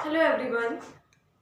Hello everyone.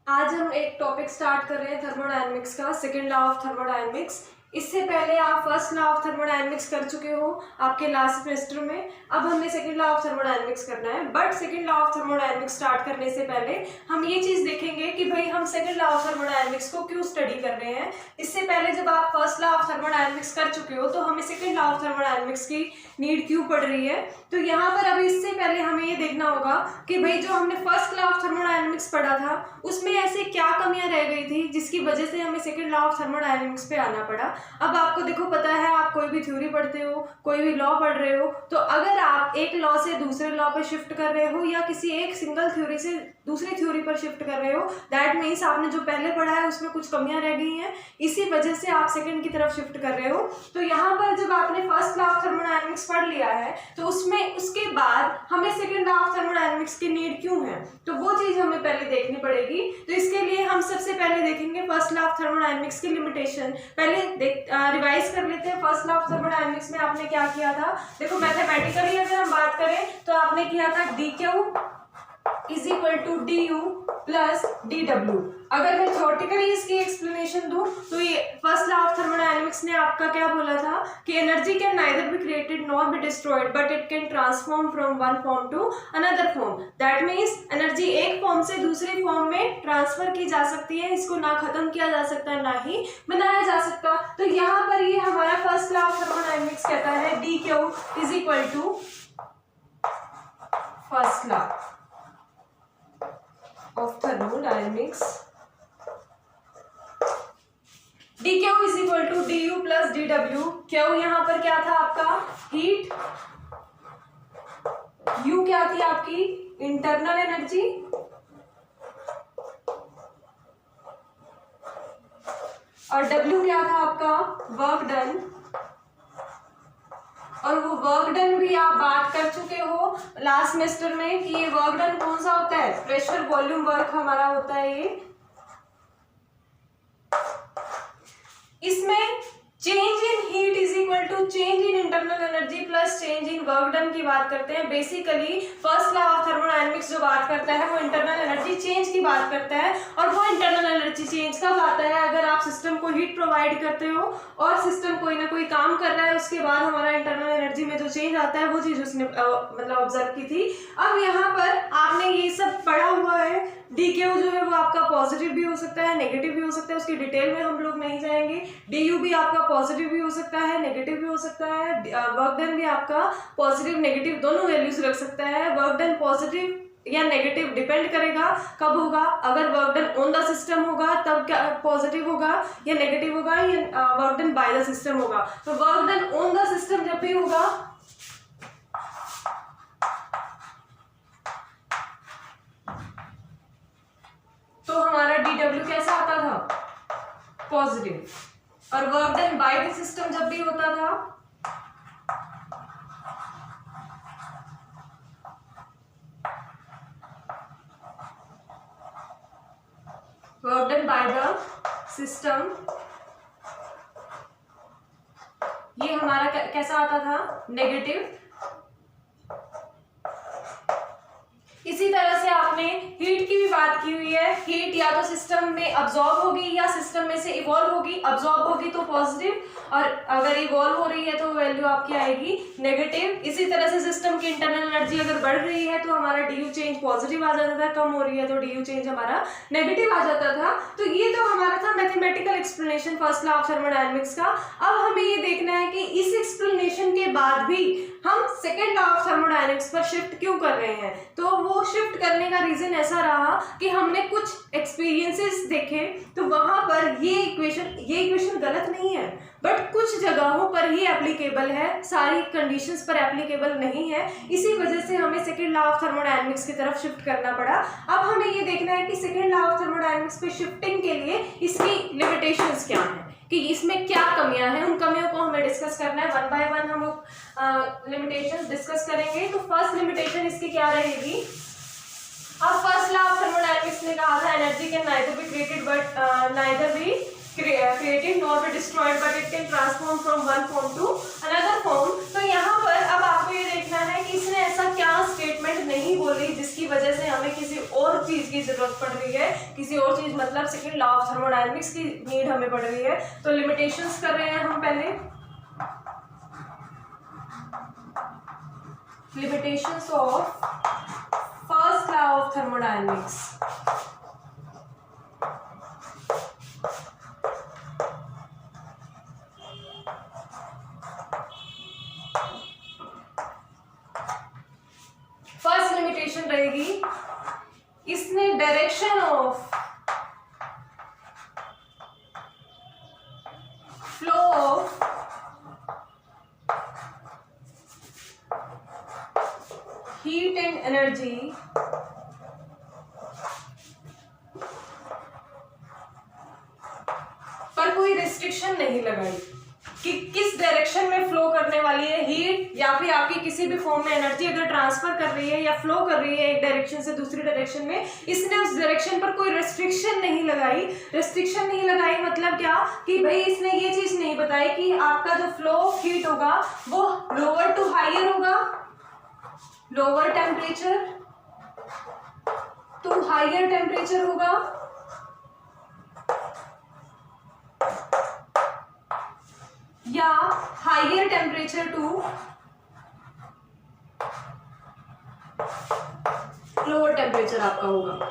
आज हम एक टॉपिक स्टार्ट कर रहे हैं थर्मोडायनेमिक्स का, सेकंड लॉ ऑफ थर्मोडायनेमिक्स। इससे पहले आप फर्स्ट लॉ ऑफ थर्मोडायनेमिक्स कर चुके हो आपके लास्ट सेमेस्टर में। अब हमें सेकंड लॉ ऑफ थर्मोडायनेमिक्स करना है। But second law of thermodynamics start करने से पहले हम ये चीज़ देखेंगे कि भाई हम सेकंड लॉ ऑफ थर्मोडायनेमिक्स को क्यों स्टडी कर रहे हैं। इससे पहले जब आप फर्स्ट लॉ ऑफ थर्मोडायनेमिक्स कर चुके हो तो हमें सेकंड लॉ ऑफ थर्मोडायनेमिक्स की नीड क्यों पड़ रही है। तो यहाँ पर अभी इससे पहले हमें ये देखना होगा कि भाई जो हमने फर्स्ट लॉ ऑफ थर्मोडायनेमिक्स पढ़ा था उसमें ऐसे क्या कमियां रह गई थी जिसकी वजह से हमें सेकंड लॉ ऑफ थर्मोडायनेमिक्स पे आना पड़ा। अब आपको देखो पता है, आप कोई भी थ्योरी पढ़ते हो, कोई भी लॉ पढ़ रहे हो, तो अगर आप एक लॉ से दूसरे लॉ पे शिफ्ट कर रहे हो या किसी एक सिंगल थ्योरी से दूसरी थ्योरी पर शिफ्ट कर रहे हो, दैट मीन्स आपने जो पहले पढ़ा है उसमें कुछ कमियां रह गई हैं, इसी वजह से आप सेकंड की तरफ शिफ्ट कर रहे हो। तो यहाँ पर जब आपने फर्स्ट लॉ ऑफ थर्मोडायनेमिक्स पढ़ लिया है तो उसमें उसके बाद हमें सेकंड लॉ ऑफ थर्मोडायनेमिक्स की नीड क्यों है, तो वो चीज हमें पहले देखनी पड़ेगी। तो इसके लिए हम सबसे पहले देखेंगे फर्स्ट लॉ ऑफ थर्मोडायनेमिक्स की लिमिटेशन। पहले रिवाइज कर लेते हैं। फर्स्ट लॉ ऑफ थर्मोडायनेमिक्स में आपने क्या किया था, देखो मैथमेटिकली अगर हम बात करें तो आपने किया था dq is equal to du plus dw। अगर मैं थ्योरेटिकली इसकी एक्सप्लेनेशन दूं तो ये फर्स्ट लॉ ऑफ थर्मोडायनेमिक्स ने आपका क्या बोला था कि energy can neither be created nor be destroyed but it can transform from one form to another form. That means energy एक फॉर्म से दूसरी फॉर्म में ट्रांसफर की जा सकती है, इसको ना खत्म किया जा सकता ना ही बनाया जा सकता। तो यहाँ पर ये हमारा फर्स्ट लॉ ऑफ थर्मोडायनेमिक्स कहता है dq is equal to first law of thermodynamics dq is equal to du plus dw। q यहाँ पर क्या था आपका हीट, u क्या थी आपकी इंटरनल एनर्जी और w क्या था आपका वर्क डन। और वो वर्क डन भी आप बात कर चुके हो लास्ट सेमेस्टर में कि ये वर्क डन कौन सा होता है, प्रेशर वॉल्यूम वर्क हमारा होता है ये। इसमें change in heat is equal to change in internal energy plus change in work done की बात करते हैं। Basically first law of thermodynamics जो बात करता है वो इंटरनल एनर्जी चेंज की बात करता है। और वो इंटरनल एनर्जी चेंज कब आता है, अगर आप सिस्टम को हीट प्रोवाइड करते हो और सिस्टम कोई ना कोई काम कर रहा है, उसके बाद हमारा इंटरनल एनर्जी में जो चेंज आता है वो चीज उसने मतलब ऑब्जर्व की थी। अब यहाँ पर आपने ये सब पढ़ा हुआ है। dq जो है वो आपका पॉजिटिव भी हो सकता है, नेगेटिव भी हो सकता है, उसकी डिटेल में हम लोग नहीं जाएंगे। du भी आपका पॉजिटिव भी हो सकता है, नेगेटिव भी हो सकता है। वर्क डन भी आपका पॉजिटिव नेगेटिव दोनों वैल्यूज रख सकता है। वर्क डन पॉजिटिव या नेगेटिव डिपेंड करेगा कब होगा, अगर work done on the system होगा तब क्या पॉजिटिव होगा या नेगेटिव होगा, या work done by the system होगा। तो work done on the system जब भी होगा तो हमारा dw कैसा आता था पॉजिटिव, और work done by the system जब भी होता था work done by the system ये हमारा कैसा आता था नेगेटिव। इसी तरह से आपने हीट की भी बात की हुई है। हीट या तो सिस्टम में अब्सॉर्ब होगी या सिस्टम में से इवॉल्व होगी। अब्सॉर्ब होगी तो पॉजिटिव और अगर इवॉल्व हो रही है तो वैल्यू आपकी आएगी नेगेटिव। इसी तरह से सिस्टम की इंटरनल एनर्जी अगर बढ़ रही है तो हमारा डी यू चेंज पॉजिटिव आ जाता था, कम हो रही है तो डी यू चेंज हमारा नेगेटिव आ जाता था। तो ये तो हमारा था mathematical explanation first law of thermodynamics का। अब हमें ये देखना है कि इस एक्सप्लेनेशन के बाद भी हम सेकेंड लॉ ऑफ थर्मोडायनेमिक्स पर शिफ्ट क्यों कर रहे हैं। तो वो शिफ्ट करने का रीजन ऐसा रहा कि हमने कुछ एक्सपीरियंसेस देखे, तो वहां पर ये इक्वेशन गलत नहीं है बट कुछ जगहों पर ही एप्लीकेबल है, सारी कंडीशंस पर एप्लीकेबल नहीं है। इसी वजह से हमें सेकेंड लॉ ऑफ थर्मोडायनेमिक्स की तरफ शिफ्ट करना पड़ा। अब हमें ये देखना है कि सेकेंड लॉ ऑफ थर्मोडायनेमिक्स पे शिफ्टिंग के लिए इसकी लिमिटेशंस क्या हैं, कि इसमें क्या कमियां हैं। उन कमियों को हमें डिस्कस करना है। वन बाय वन हम लोग लिमिटेशंस डिस्कस करेंगे। तो फर्स्ट लिमिटेशन इसकी क्या रहेगी। अब फर्स्ट लॉ ऑफ थर्मोडायनेमिक्स ने कहा था energy can neither be created but neither be created nor be destroyed but it can transform from one form to another form। तो यहाँ पर अब आपको ये देखना है कि इसने ऐसा क्या स्टेटमेंट नहीं बोला बोली जिसकी वजह से हमें किसी और चीज़ की ज़रूरत पड़ रही है, किसी और चीज़ मतलब सेकंड लॉ ऑफ थर्मोडायनेमिक्स की नीड हमें पड़ रही है। तो लिमिटेशंस कर रहे हैं हम पहले, limitations of first law of thermodynamics. First limitation रहेगी, इसने direction of flow of heat and energy पर कोई रिस्ट्रिक्शन नहीं लगाई कि किस डायरेक्शन में फ्लो करने वाली है हीट, या फिर आपकी किसी भी फॉर्म में एनर्जी अगर ट्रांसफर कर रही है या फ्लो कर रही है एक डायरेक्शन से दूसरी डायरेक्शन में, इसने उस डायरेक्शन पर कोई रेस्ट्रिक्शन नहीं लगाई। रेस्ट्रिक्शन नहीं लगाई मतलब क्या कि भाई इसने ये चीज नहीं बताई कि आपका जो फ्लो ऑफ हीट होगा वो लोअर टू हायर होगा, lower temperature to higher temperature होगा, या higher temperature to lower temperature आपका होगा।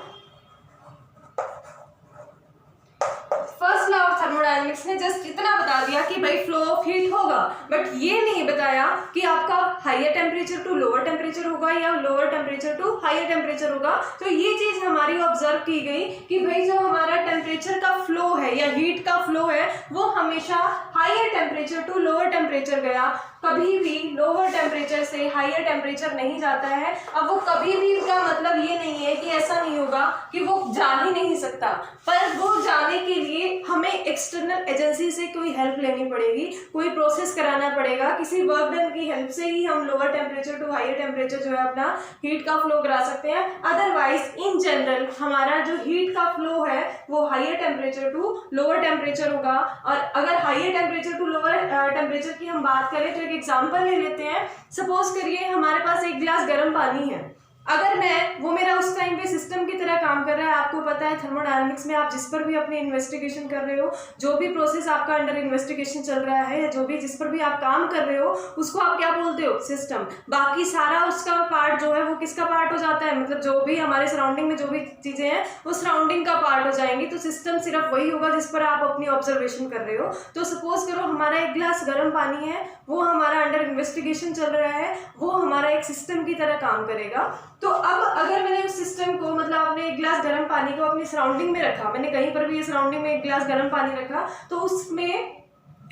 फर्स्ट लॉ ऑफ थर्मोडायनेमिक्स ने जस्ट इतना बता दिया कि भाई फ्लो ऑफ हीट होगा, बट ये नहीं बताया कि आपका higher temperature to lower temperature होगा या lower temperature to higher temperature होगा। तो ये चीज हमारी ऑब्जर्व की गई कि भाई जो हमारा टेम्परेचर का फ्लो है या हीट का फ्लो है वो हमेशा higher temperature to lower temperature गया, कभी भी लोअर टेम्परेचर से हायर टेम्परेचर नहीं जाता है। अब वो कभी भी का मतलब ये नहीं है कि ऐसा नहीं होगा कि वो जा ही नहीं सकता, पर वो जाने के लिए हमें एक्सटर्नल एजेंसी से कोई हेल्प लेनी पड़ेगी, कोई प्रोसेस कराना पड़ेगा, किसी वर्क डन की हेल्प से ही हम lower temperature to higher temperature जो है अपना हीट का फ्लो करा सकते हैं। अदरवाइज इन जनरल हमारा जो हीट का फ्लो है वो higher temperature to lower temperature होगा। और अगर higher temperature to lower temperature की हम बात करें तो एक एग्जांपल ले लेते हैं। सपोज करिए हमारे पास एक गिलास गर्म पानी है, अगर वो मेरा उस टाइम पे सिस्टम की तरह काम कर रहा है। आपको पता है थर्मोडायनेमिक्स में आप जिस पर भी अपनी इन्वेस्टिगेशन कर रहे हो, जो भी प्रोसेस आपका अंडर इन्वेस्टिगेशन चल रहा है, जो भी जिस पर भी आप काम कर रहे हो उसको आप क्या बोलते हो, सिस्टम। बाकी सारा उसका पार्ट जो है वो किसका पार्ट हो जाता है, मतलब जो भी हमारे सराउंडिंग में जो भी चीजें हैं वो सराउंडिंग का पार्ट हो जाएंगी। तो सिस्टम सिर्फ वही होगा जिस पर आप अपनी ऑब्जर्वेशन कर रहे हो। तो सपोज करो हमारा एक गिलास गर्म पानी है, वो हमारा अंडर इन्वेस्टिगेशन चल रहा है, वो हमारा एक सिस्टम की तरह काम करेगा। तो अब अगर मैंने उस सिस्टम को मतलब अपने एक गिलास गर्म पानी को अपनी सराउंडिंग में रखा, मैंने कहीं पर भी ये सराउंडिंग में एक गिलास गर्म पानी रखा, तो उसमें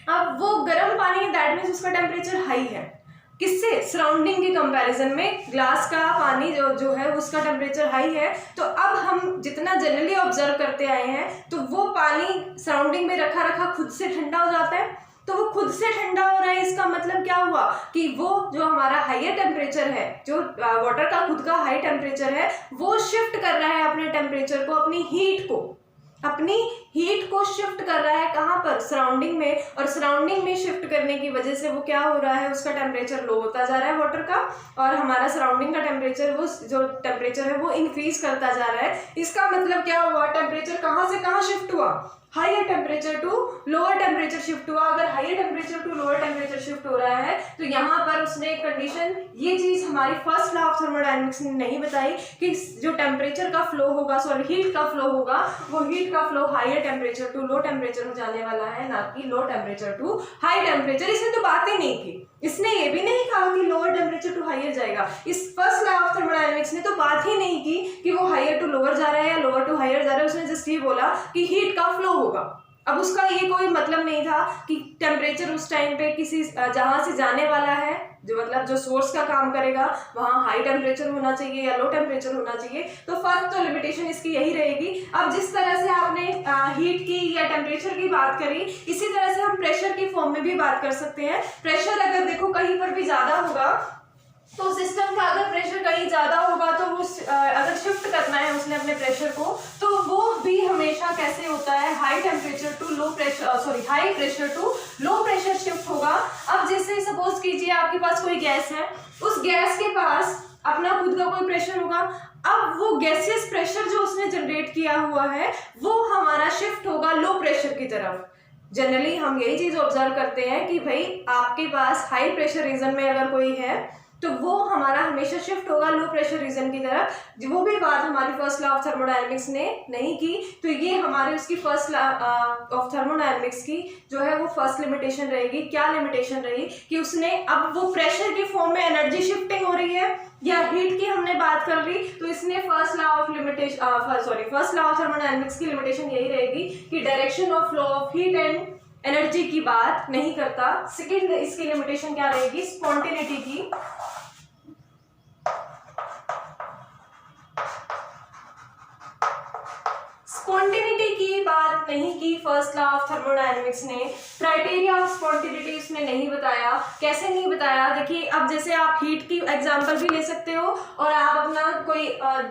अब वो गर्म पानी दैट मीन्स उसका टेम्परेचर हाई है, किससे, सराउंडिंग के कंपैरिजन में ग्लास का पानी जो है उसका टेम्परेचर हाई है। तो अब हम जितना जनरली ऑब्जर्व करते आए हैं तो वो पानी सराउंडिंग में रखा रखा खुद से ठंडा हो जाता है। तो वो खुद से ठंडा हो रहा है, इसका मतलब क्या हुआ कि वो जो हमारा हायर टेम्परेचर है, जो वाटर का खुद का हाई टेम्परेचर है, वो शिफ्ट कर रहा है अपने टेम्परेचर को, अपनी हीट को शिफ्ट कर रहा है कहाँ पर, सराउंडिंग में। और सराउंडिंग में शिफ्ट करने की वजह से वो क्या हो रहा है, उसका टेम्परेचर लो होता जा रहा है वाटर का, और हमारा सराउंडिंग का टेम्परेचर वो जो टेम्परेचर है वो इंक्रीज करता जा रहा है। इसका मतलब क्या हुआ, टेम्परेचर कहाँ से कहाँ शिफ्ट हुआ, higher temperature to lower temperature shift हुआ। अगर higher temperature to lower temperature shift हो रहा है तो यहाँ पर उसने एक कंडीशन, ये चीज हमारी फर्स्ट लॉ ऑफ थर्मोडायनेमिक्स ने नहीं बताई कि जो टेम्परेचर का फ्लो होगा, सॉरी हीट का फ्लो होगा, वो हीट का flow higher temperature to low temperature हो जाने वाला है, ना कि low temperature to high temperature. इसने तो बात ही नहीं की, इसने ये भी नहीं कहा कि लोअर टेम्परेचर टू हायर जाएगा। इस फर्स्ट लॉ ऑफ थर्मोडायनेमिक्स ने तो बात ही नहीं की कि वो हायर टू लोअर जा रहा है या लोअर टू हायर जा रहा है। उसने जस्ट ये बोला कि हीट का फ्लो होगा। अब उसका ये कोई मतलब नहीं था कि टेम्परेचर उस टाइम पे किसी जहां से जाने वाला है, जो मतलब जो सोर्स का काम करेगा वहाँ हाई टेम्परेचर होना चाहिए या लो टेम्परेचर होना चाहिए। तो फर्स्ट तो लिमिटेशन इसकी यही रहेगी। अब जिस तरह से आपने हीट की या टेम्परेचर की बात करी, इसी तरह से हम प्रेशर की फॉर्म में भी बात कर सकते हैं। प्रेशर अगर देखो कहीं पर भी ज्यादा होगा तो सिस्टम का अगर प्रेशर कहीं ज्यादा होगा तो वो अगर शिफ्ट करना है उसने अपने प्रेशर को, तो वो भी हमेशा कैसे होता है, high temperature to low pressure, sorry high pressure to low pressure shift होगा। अब जैसे सपोज कीजिए आपके पास कोई गैस है, उस गैस के पास अपना खुद का कोई प्रेशर होगा। अब वो गैसियस प्रेशर जो उसने जनरेट किया हुआ है वो हमारा शिफ्ट होगा लो प्रेशर की तरफ। जनरली हम यही चीज ऑब्जर्व करते हैं कि भाई आपके पास हाई प्रेशर रीजन में अगर कोई है तो वो हमारा हमेशा शिफ्ट होगा लो प्रेशर रीजन की तरफ। वो भी बात हमारी फर्स्ट लॉ ऑफ थर्मोडायनेमिक्स ने नहीं की, तो ये हमारे उसकी फर्स्ट लॉ ऑफ थर्मोडायनेमिक्स की जो है वो फर्स्ट लिमिटेशन रहेगी। क्या लिमिटेशन रही कि उसने, अब वो प्रेशर के फॉर्म में एनर्जी शिफ्टिंग हो रही है या हीट की हमने बात कर ली, तो इसने फर्स्ट लॉ ऑफ थर्मोडायनेमिक्स की लिमिटेशन यही रहेगी कि direction of flow of heat and energy की बात नहीं करता। सेकेंड इसकी लिमिटेशन क्या रहेगी, स्पॉन्टेनिटी की। स्पॉन्टेनिटी की बात नहीं की फर्स्ट लॉ ऑफ थर्मोडायनेमिक्स ने। क्राइटेरिया ऑफ स्पॉन्टेनिटी उसने नहीं बताया। कैसे नहीं बताया, देखिए अब जैसे आप हीट की एग्जांपल भी ले सकते हो और आप अपना कोई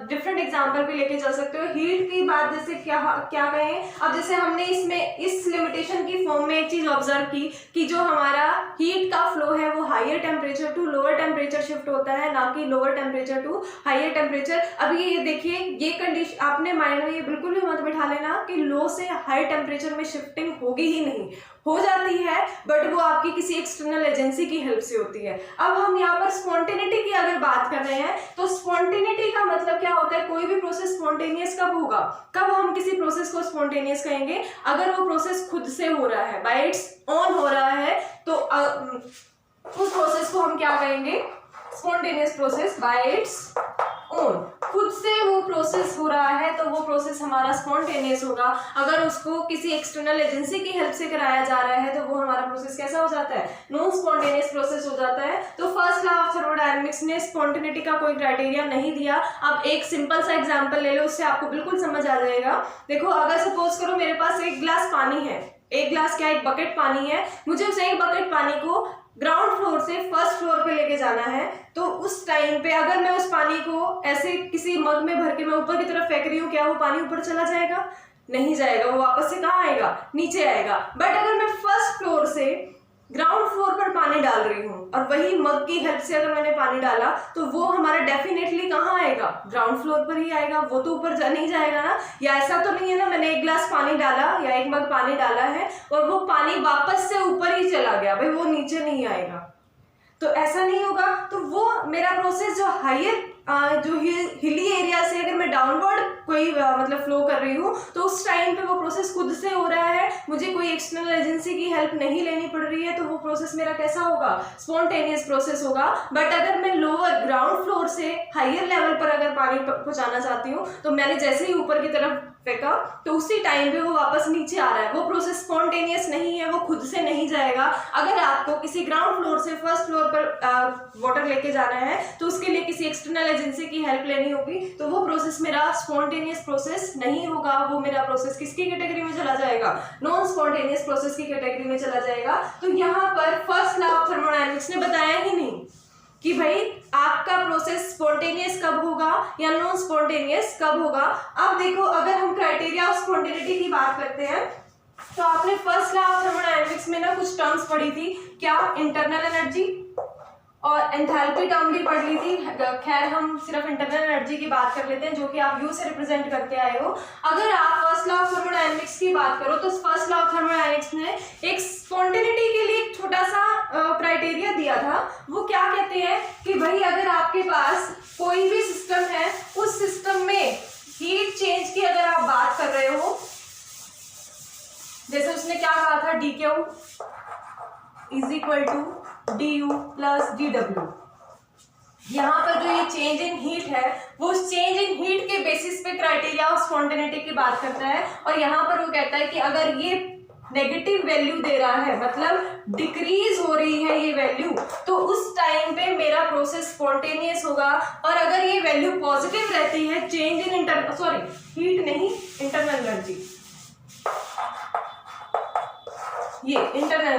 डिफरेंट एग्जांपल भी लेके चल सकते हो। हीट की बात जैसे क्या कहें, अब जैसे हमने इसमें इस लिमिटेशन की फॉर्म में एक चीज ऑब्जर्व की कि जो हमारा हीट का फ्लो है वो higher temperature to lower temperature shift होता है, ना कि lower temperature to higher temperature. अब ये देखिए, ये कंडीशन आपने माइंड में ये बिल्कुल भी मत बिठा लेना कि लो से हाई टेम्परेचर में शिफ्टिंग होगी ही नहीं, हो जाती है बट वो आपकी किसी एक्सटर्नल एजेंसी की हेल्प से होती है। अब हम यहाँ पर स्पॉन्टेनिटी की अगर बात कर रहे हैं तो स्पॉन्टेनिटी का मतलब क्या होता है, कोई भी प्रोसेस स्पॉन्टेनियस कब होगा, कब हम किसी प्रोसेस को स्पॉन्टेनियस कहेंगे, अगर वो प्रोसेस खुद से हो रहा है, बाय इट्स ऑन हो रहा है, तो उस प्रोसेस को हम क्या कहेंगे, spontaneous process by its own. खुद से वो प्रोसेस हो रहा है तो वो प्रोसेस हमारा स्पॉन्टेनियस होगा। अगर उसको किसी एक्सटर्नल एजेंसी की हेल्प से कराया जा रहा है तो वो हमारा प्रोसेस कैसा हो जाता है, नॉन स्पॉन्टेनियस प्रोसेस हो जाता है। तो फर्स्ट लॉ ऑफ थर्मोडायनेमिक्स ने स्पॉन्टेनिटी का कोई क्राइटेरिया नहीं दिया। अब एक सिंपल सा एग्जांपल ले लो, उससे आपको बिल्कुल समझ आ जाएगा। देखो, अगर सपोज करो मेरे पास एक गिलास पानी है, एक गिलास क्या, एक बकेट पानी है, मुझे उस एक बकेट पानी को ग्राउंड फ्लोर से फर्स्ट फ्लोर पे लेके जाना है, तो उस टाइम पे अगर मैं उस पानी को ऐसे किसी मग में भर के मैं ऊपर की तरफ फेंक रही हूँ, क्या वो पानी ऊपर चला जाएगा, नहीं जाएगा, वो वापस से कहाँ आएगा, नीचे आएगा। बट अगर मैं फर्स्ट फ्लोर से ग्राउंड फ्लोर पर पानी डाल रही हूँ और वही मग की हेल्प से अगर मैंने पानी डाला तो वो हमारा डेफिनेटली कहाँ आएगा, ग्राउंड फ्लोर पर ही आएगा, वो तो ऊपर नहीं जाएगा ना। या ऐसा तो नहीं है ना, मैंने एक गिलास पानी डाला या एक मग पानी डाला है और वो पानी वापस से ऊपर ही चला गया, भाई वो नीचे नहीं आएगा, तो ऐसा नहीं होगा। तो वो मेरा प्रोसेस जो हायर जो हिली एरिया से अगर मैं डाउनवर्ड कोई मतलब फ्लो कर रही हूँ तो उस टाइम पे वो प्रोसेस खुद से हो रहा है, मुझे कोई एक्सटर्नल एजेंसी की हेल्प नहीं लेनी पड़ रही है, तो वो प्रोसेस मेरा कैसा होगा, स्पॉन्टेनियस प्रोसेस होगा। बट अगर मैं लोअर ग्राउंड फ्लोर से हायर लेवल पर अगर पानी पहुंचाना चाहती हूँ तो मैंने जैसे ही ऊपर की तरफ फेंका तो उसी टाइम पे वो वापस नीचे आ रहा है, वो प्रोसेस स्पॉन्टेनियस नहीं है, वो खुद से नहीं जाएगा। अगर आपको किसी ग्राउंड फ्लोर से फर्स्ट फ्लोर पर वाटर लेके जाना है तो उसके लिए किसी एक्सटर्नल एजेंसी की हेल्प लेनी होगी, तो वो प्रोसेस मेरा स्पॉन्टेनियस प्रोसेस नहीं होगा, वो मेरा प्रोसेस किसकी कैटेगरी में चला जाएगा, नॉन स्पॉन्टेनियस प्रोसेस की कैटेगरी में चला जाएगा। तो यहाँ पर फर्स्ट लॉ ऑफ थर्मोडायनेमिक्स ने बताया ही नहीं कि भाई आपका प्रोसेस स्पॉन्टेनियस कब होगा या नॉन स्पॉन्टेनियस कब होगा। अब देखो, अगर हम क्राइटेरिया ऑफ स्पॉन्टेनिटी की बात करते हैं तो आपने फर्स्ट लॉ ऑफ थर्मोडायनेमिक्स में ना कुछ टर्म्स पढ़ी थी, क्या, इंटरनल एनर्जी और एंथैल्पी टर्म भी पढ़ ली थी। खैर हम सिर्फ इंटरनल एनर्जी की बात कर लेते हैं जो कि आप यू से रिप्रेजेंट करके आए हो। अगर आप फर्स्ट लॉ ऑफ थर्मोडायनेमिक्स की बात करो तो फर्स्ट लॉ ऑफ थर्मोडायनेमिक्स ने एक स्पॉन्टेनिटी के लिए एक छोटा सा क्राइटेरिया दिया था। वो क्या कहते हैं कि भाई अगर आपके पास कोई भी सिस्टम है, उस सिस्टम में हीट चेंज की अगर आप बात कर रहे हो, जैसे उसने क्या कहा था, dQ is equal to du plus dw। यहाँ पर जो ये चेंज इन हीट है वो उस चेंज इन हीट के बेसिस पे क्राइटेरिया ऑफ स्पॉन्टेनिटी की बात करता है। और यहाँ पर वो कहता है कि अगर ये नेगेटिव वैल्यू दे रहा है, मतलब डिक्रीज हो रही है ये वैल्यू, तो उस टाइम पे मेरा प्रोसेस स्पॉन्टेनियस होगा। और अगर ये वैल्यू पॉजिटिव रहती है, चेंज इन हीट नहीं, इंटरनल एनर्जी, ये इंटरनल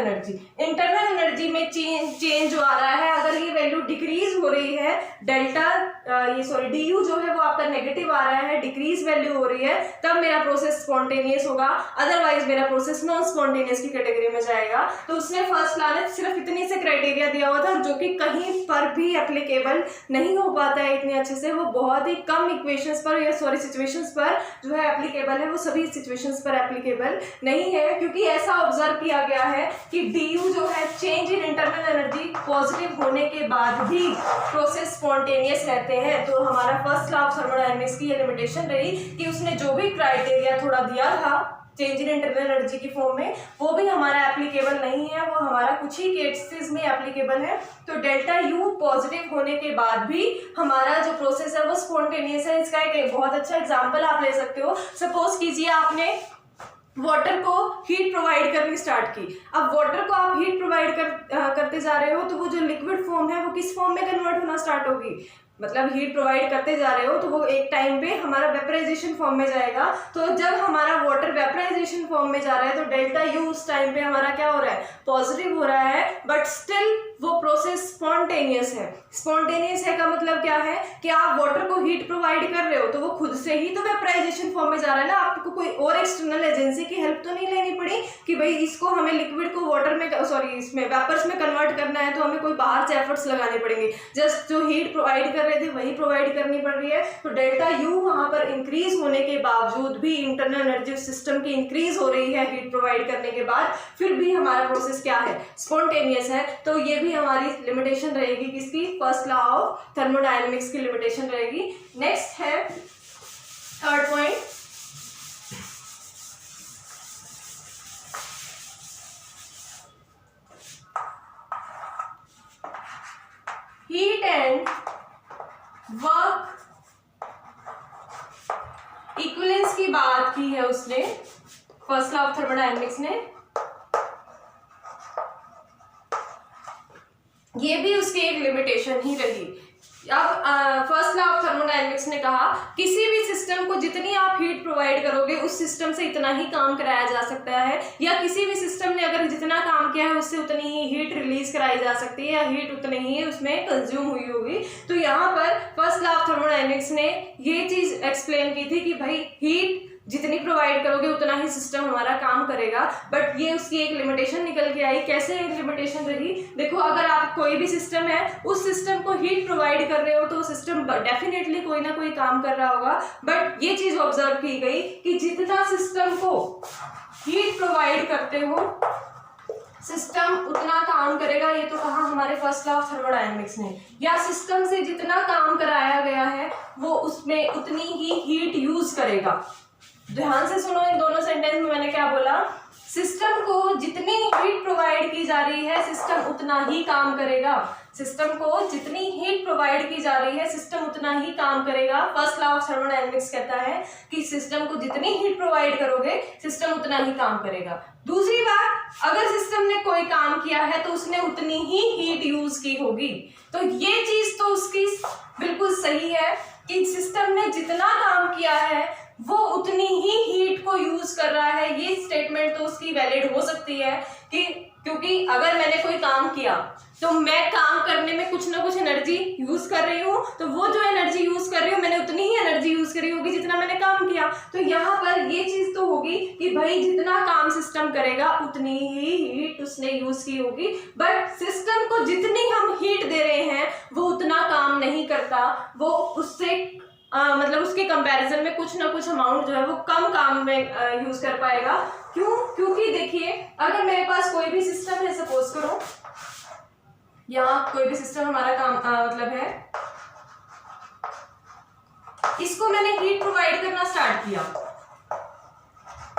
एनर्जी में चेंज जो आ रहा है, अगर ये वैल्यू डिक्रीज हो रही है, डी यू जो है वो आपका नेगेटिव आ रहा है, डिक्रीज वैल्यू हो रही है, तब मेरा प्रोसेस स्पॉन्टेनियस होगा, अदरवाइज मेरा प्रोसेस नॉन स्पॉन्टेनियस की कैटेगरी में जाएगा। तो उसने फर्स्ट लॉ ने सिर्फ इतनी से क्राइटेरिया दिया हुआ था, जो कि कहीं पर भी एप्लीकेबल नहीं हो पाता है इतने अच्छे से, वो बहुत ही कम इक्वेशंस पर या सिचुएशंस पर जो है एप्लीकेबल है, वो सभी सिचुएशंस पर एप्लीकेबल नहीं है, क्योंकि ऐसा ऑब्जर्व किया गया है कि डी जो है change in internal energy positive होने के बाद भी प्रोसेस स्पॉन्टेनियस रहते हैं। तो हमारा फर्स्ट लॉ ऑफ थर्मोडायनेमिक्स की ये लिमिटेशन रही कि उसने जो भी क्राइटेरिया थोड़ा दिया था चेंज इन इंटरनल एनर्जी की फॉर्म में, वो भी हमारा एप्लीकेबल नहीं है, वो हमारा कुछ ही केसेस में एप्लीकेबल है। तो डेल्टा यू पॉजिटिव होने के बाद भी हमारा जो प्रोसेस है वो स्पॉन्टेनियस है। इसका एक बहुत अच्छा एग्जांपल आप ले सकते हो। सपोज कीजिए आपने वाटर को हीट प्रोवाइड करनी स्टार्ट की। अब वाटर को आप हीट प्रोवाइड करते जा रहे हो, तो वो जो लिक्विड फॉर्म है वो किस फॉर्म में कन्वर्ट होना स्टार्ट होगी, मतलब हीट प्रोवाइड करते जा रहे हो तो वो एक टाइम पे हमारा वेपराइजेशन फॉर्म में जाएगा। तो जब हमारा वाटर वेपराइजेशन फॉर्म में जा रहा है तो डेल्टा यू उस टाइम पे हमारा क्या हो रहा है, पॉजिटिव हो रहा है, बट स्टिल वो प्रोसेस स्पॉन्टेनियस है। स्पॉन्टेनियस है का मतलब क्या है कि आप वाटर को हीट प्रोवाइड कर रहे हो तो वो खुद से ही तो वेपराइजेशन फॉर्म में जा रहा है ना, आपको कोई और एक्सटर्नल एजेंसी की हेल्प तो नहीं लेनी पड़ी कि भाई इसको हमें लिक्विड को वाटर में इसमें वेपर्स में कन्वर्ट करना है तो हमें कोई बाहर से एफर्ट्स लगाने पड़ेंगे। जस्ट जो हीट प्रोवाइड कर रहे थे वही प्रोवाइड करनी पड़ रही है। तो डेल्टा यू वहां पर इंक्रीज होने के बावजूद भी इंटरनल एनर्जी सिस्टम की इंक्रीज हो रही है हीट प्रोवाइड करने के बाद, फिर भी हमारा प्रोसेस क्या है, स्पॉन्टेनियस है। तो ये भी हमारी लिमिटेशन रहेगी किसकी, फर्स्ट लॉ ऑफ थर्मोडायनेमिक्स की लिमिटेशन रहेगी। नेक्स्ट है third point, heat and work equivalence की बात की है उसने, फर्स्ट लॉ ऑफ थर्मोडायनेमिक्स ने। ये भी उसकी एक लिमिटेशन ही रही। अब फर्स्ट लॉ ऑफ थर्मोडायनेमिक्स ने कहा किसी भी सिस्टम को जितनी आप हीट प्रोवाइड करोगे उस सिस्टम से इतना ही काम कराया जा सकता है, या किसी भी सिस्टम ने अगर जितना काम किया है उससे उतनी ही हीट रिलीज कराई जा सकती है, या हीट उतनी ही उसमें कंज्यूम हुई होगी। तो यहाँ पर फर्स्ट लॉ ऑफ थर्मोडायनेमिक्स ने ये चीज एक्सप्लेन की थी कि भाई हीट जितनी प्रोवाइड करोगे उतना ही सिस्टम हमारा काम करेगा, बट ये उसकी एक लिमिटेशन निकल के आई। कैसे लिमिटेशन रही, देखो अगर आप कोई भी सिस्टम है उस सिस्टम को हीट प्रोवाइड कर रहे हो तो सिस्टम डेफिनेटली कोई ना कोई काम कर रहा होगा, बट ये चीज ऑब्जर्व की गई कि जितना सिस्टम को हीट प्रोवाइड करते हो सिस्टम उतना काम करेगा। ये तो कहा हमारे फर्स्ट लॉ ऑफ थर्मोडायनेमिक्स ने, या सिस्टम से जितना काम कराया गया है वो उसमें उतनी ही हीट यूज करेगा। ध्यान से सुनो, इन दोनों सेंटेंस में मैंने क्या बोला, सिस्टम को जितनी हीट प्रोवाइड की जा रही है सिस्टम उतना ही काम करेगा। सिस्टम को जितनी हीट प्रोवाइड की जा रही है सिस्टम उतना ही काम करेगा। फर्स्ट लॉ ऑफ थर्मोडायनेमिक्स कहता है कि सिस्टम को जितनी हीट प्रोवाइड करोगे सिस्टम उतना ही काम करेगा। दूसरी बात, अगर सिस्टम ने कोई काम किया है तो उसने उतनी ही हीट यूज की होगी। तो ये चीज तो उसकी बिल्कुल सही है कि सिस्टम ने जितना काम किया है वो उतनी ही हीट को यूज कर रहा है। ये स्टेटमेंट तो उसकी वैलिड हो सकती है कि क्योंकि अगर मैंने कोई काम किया तो मैं काम करने में कुछ ना कुछ एनर्जी यूज कर रही हूँ, तो वो जो एनर्जी यूज कर रही हूँ मैंने उतनी ही एनर्जी यूज करी होगी जितना मैंने काम किया। तो यहाँ पर ये चीज तो होगी कि भाई जितना काम सिस्टम करेगा उतनी ही हीट उसने यूज की होगी, बट सिस्टम को जितनी हम हीट दे रहे हैं वो उतना काम नहीं करता, वो उससे मतलब उसके कंपैरिजन में कुछ ना कुछ अमाउंट जो है वो कम काम में यूज कर पाएगा। क्यों? क्योंकि देखिए अगर मेरे पास कोई भी सिस्टम है, सपोज करो यहाँ कोई भी सिस्टम हमारा काम मतलब है, इसको मैंने हीट प्रोवाइड करना स्टार्ट किया।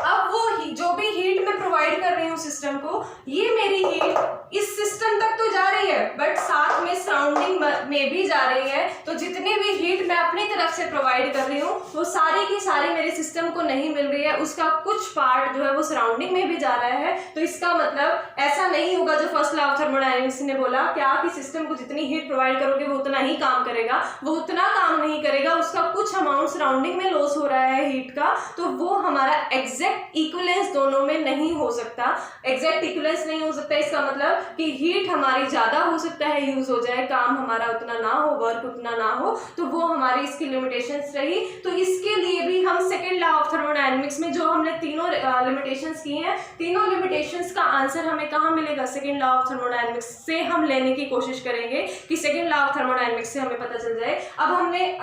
अब वो जो भी हीट मैं प्रोवाइड कर रही हूँ सिस्टम को, ये मेरी हीट इस सिस्टम तक तो जा रही है बट साथ में सराउंडिंग में भी जा रही है। तो जितनी भी हीट मैं अपनी तरफ से प्रोवाइड कर रही हूँ वो सारी की सारी मेरे सिस्टम को नहीं मिल रही है, उसका कुछ पार्ट जो है वो सराउंडिंग में भी जा रहा है। तो इसका मतलब ऐसा नहीं होगा जो फर्स्ट लॉ ऑफ थर्मोडायनेमिक्स ने बोला क्या कि सिस्टम को जितनी हीट प्रोवाइड करोगे वो उतना ही काम करेगा, वो उतना काम काम नहीं करेगा, उसका कुछ अमाउंट सराउंडिंग में लॉस हो रहा है हीट का, तो वो हमारा एग्जैक्ट इक्विवेलेंस दोनों में नहीं हो सकता। एग्जैक्ट इक्विवेलेंस नहीं हो सकता, इसका मतलब कि हीट हमारी ज़्यादा हो सकता है यूज़ हो जाए, काम हमारा उतना ना हो, वर्क उतना ना हो, तो वो हमारी इसकी लिमिटेशंस रही। तो इसके लिए भी हम सेकेंड लॉ ऑफ थर्मोडायनेमिक्स में जो हमने तीनों लिमिटेशंस की हैं, तीनों लिमिटेशंस का आंसर हमें कहाँ मिलेगा, सेकेंड लॉ ऑफ थर्मोडायनेमिक्स से हम लेने की कोशिश करेंगे कि सेकेंड लॉ ऑफ थर्मोडायनेमिक्स से हमें पता चल जाए। अब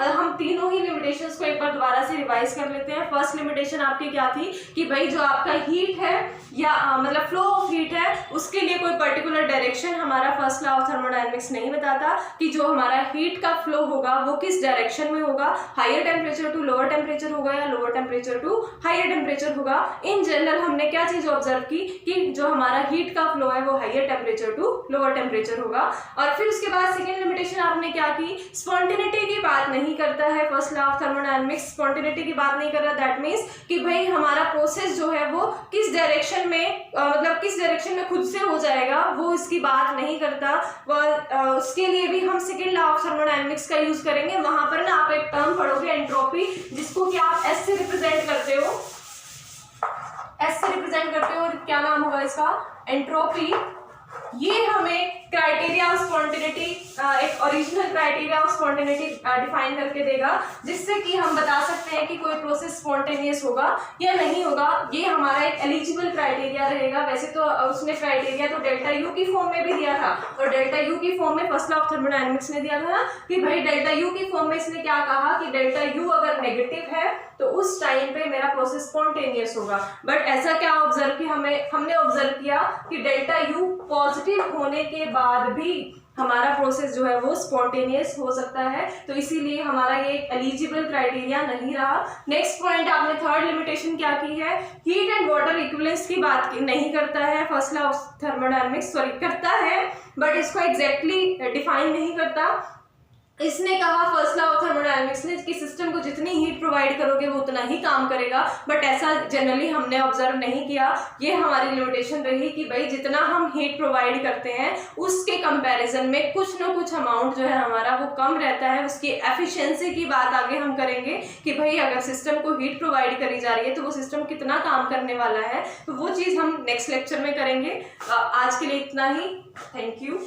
हम तीनों ही लिमिटेशंस को एक बार दोबारा से रिवाइज कर लेते हैं। फर्स्ट लिमिटेशन आपकी क्या थी कि भाई जो आपका हीट है या मतलब फ्लो ऑफ हीट है, उसके लिए कोई पर्टिकुलर डायरेक्शन हमारा फर्स्ट लॉ ऑफ थर्मोडायनेमिक्स नहीं बताता कि जो हमारा हीट का फ्लो होगा वो किस डायरेक्शन में होगा, higher temperature to lower temperature होगा या lower temperature to higher temperature होगा। इन जनरल हमने क्या चीज ऑब्जर्व की कि जो हमारा हीट का फ्लो है वो higher temperature to lower temperature होगा। और फिर उसके बाद सेकेंड लिमिटेशन आपने क्या की, स्पॉन्टेनिटी की बात नहीं करता है first law of thermodynamics, spontaneity की बात नहीं कर रहा। दैट मीन्स कि भाई हमारा प्रोसेस जो है वो किस डायरेक्शन में मतलब किस डायरेक्शन में खुद से हो जाएगा, वो इसकी बात नहीं करता। उसके लिए भी हम सेकेंड लॉ ऑफ थर्मोडायनेमिक्स का यूज करेंगे। वहां पर ना आप एक टर्म पढ़ोगे एंट्रोपी, जिसको कि आप एस से रिप्रेजेंट करते हो, एस से रिप्रेजेंट करते हो, क्या नाम होगा इसका, एंट्रोपी। ये हमें क्राइटेरिया ऑफ स्पॉन्टेनिटी, एक original criteria of spontaneity define करके देगा, जिससे कि हम बता सकते हैं कि कोई प्रोसेस स्पॉन्टेनियस होगा या नहीं होगा। ये हमारा एक एलिजिबल क्राइटेरिया रहेगा। वैसे तो उसने क्राइटेरिया तो डेल्टा यू की फॉर्म में भी दिया था, और डेल्टा यू की फॉर्म में फर्स्ट लॉ ऑफ थर्मोडायनेमिक्स ने दिया था ना कि भाई डेल्टा यू की फॉर्म में इसने क्या कहा कि डेल्टा यू अगर नेगेटिव है तो उस टाइम पे मेरा प्रोसेस स्पॉन्टेनियस होगा। बट ऐसा क्या ऑब्जर्व किया, हमने ऑब्जर्व किया कि डेल्टा यू पॉजिटिव होने के बाद भी हमारा प्रोसेस जो है वो स्पॉन्टेनियस हो सकता है, तो इसीलिए हमारा ये एलिजिबल क्राइटेरिया नहीं रहा। नेक्स्ट पॉइंट आपने थर्ड लिमिटेशन क्या की है, हीट एंड वाटर इक्विवेलेंस की बात नहीं करता है first law of thermodynamics, sorry करता है बट इसको एग्जैक्टली डिफाइन नहीं करता। इसने कहा फर्स्ट लॉ ऑफ थर्मोडायनेमिक्स ने कि सिस्टम को जितनी हीट प्रोवाइड करोगे वो उतना ही काम करेगा, बट ऐसा जनरली हमने ऑब्जर्व नहीं किया। ये हमारी लिमिटेशन रही कि भाई जितना हम हीट प्रोवाइड करते हैं उसके कंपैरिजन में कुछ ना कुछ अमाउंट जो है हमारा वो कम रहता है। उसकी एफिशिएंसी की बात आगे हम करेंगे कि भाई अगर सिस्टम को हीट प्रोवाइड करी जा रही है तो वो सिस्टम कितना काम करने वाला है, तो वो चीज़ हम नेक्स्ट लेक्चर में करेंगे। आज के लिए इतना ही, थैंक यू।